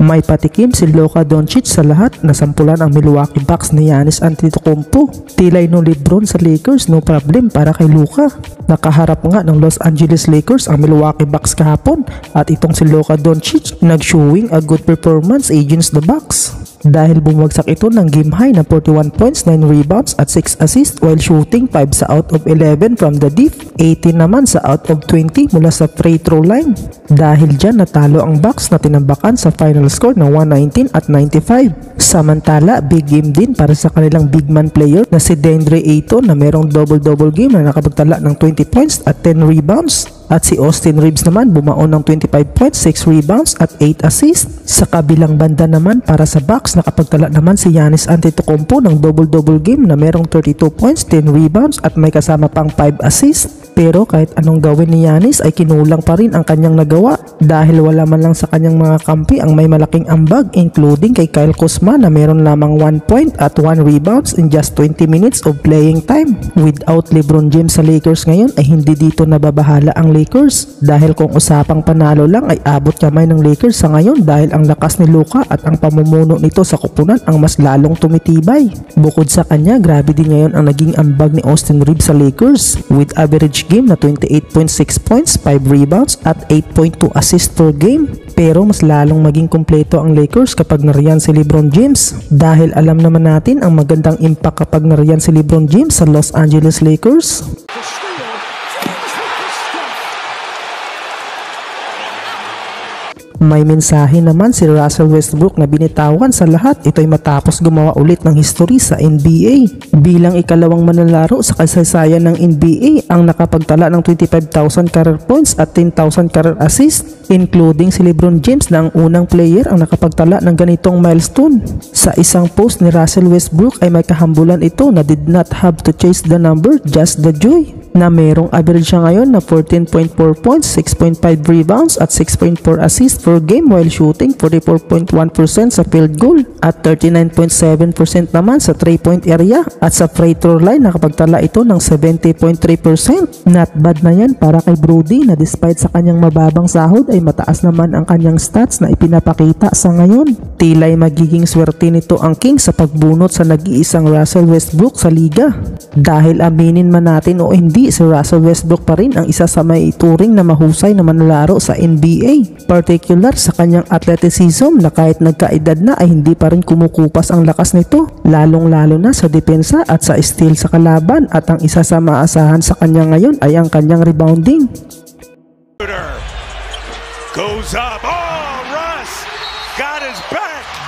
May patikim si Luka Doncic sa lahat na sampulan ang Milwaukee Bucks ni Giannis Antetokounmpo. Tilay no LeBron sa Lakers, no problem para kay Luka. Nakaharap nga ng Los Angeles Lakers ang Milwaukee Bucks kahapon at itong si Luka Doncic nag-showing a good performance against the Bucks. Dahil bumagsak ito ng game high na 41 points, 9 rebounds at 6 assists while shooting 5 sa out of 11 from the deep, 18 naman sa out of 20 mula sa free throw line. Dahil dyan natalo ang Bucks na tinambakan sa final score na 119 at 95. Samantala, big game din para sa kanilang big man player na si DeAndre Ayton na merong double-double game na nakapagtala ng 20 points at 10 rebounds. At si Austin Reeves naman bumaon ng 25 points, 6 rebounds at 8 assists. Sa kabilang banda naman para sa Bucks, nakapagtala naman si Giannis Antetokounmpo ng double-double game na merong 32 points, 10 rebounds at may kasama pang 5 assists. Pero kahit anong gawin ni Giannis ay kinulang pa rin ang kanyang nagawa dahil wala man lang sa kanyang mga kampi ang may malaking ambag, including kay Kyle Kuzma na meron lamang 1 point at 1 rebounds in just 20 minutes of playing time. Without LeBron James sa Lakers ngayon ay hindi dito nababahala ang Lakers dahil kung usapang panalo lang ay abot kamay ng Lakers sa ngayon dahil ang lakas ni Luka at ang pamumuno nito sa kupunan ang mas lalong tumitibay. Bukod sa kanya, grabe din ngayon ang naging ambag ni Austin Reeves sa Lakers with average game na 28.6 points, 5 rebounds at 8.2 assists per game. Pero mas lalong maging kumpleto ang Lakers kapag nariyan si LeBron James dahil alam naman natin ang magandang impact kapag nariyan si LeBron James sa Los Angeles Lakers. May mensahe naman si Russell Westbrook na binitawan sa lahat. Ito'y matapos gumawa ulit ng history sa NBA. Bilang ikalawang manlalaro sa kasaysayan ng NBA ang nakapagtala ng 25,000 career points at 10,000 career assists, including si LeBron James na ang unang player ang nakapagtala ng ganitong milestone. Sa isang post ni Russell Westbrook ay may kahambulan ito na did not have to chase the number, just the joy. Na merong average siya ngayon na 14.4 points, 6.5 rebounds at 6.4 assists per game while shooting 44.1% sa field goal at 39.7% naman sa 3-point area at sa free throw line nakapagtala ito ng 70.3%. Not bad na yan para kay Brody na despite sa kanyang mababang sahod ay mataas naman ang kanyang stats na ipinapakita sa ngayon. Tilay magiging swerte nito ang Kings sa pagbunot sa nag-iisang Russell Westbrook sa liga. Dahil aminin man natin o hindi, si Russell Westbrook pa rin ang isa sa may ituring na mahusay na manlalaro sa NBA, particular sa kanyang athleticism na kahit nagkaedad na ay hindi pa rin kumukupas ang lakas nito, lalong-lalo na sa depensa at sa steal sa kalaban, at ang isa sa maasahan sa kanya ngayon ay ang kanyang rebounding. Goes up. Oh, Russ got his back.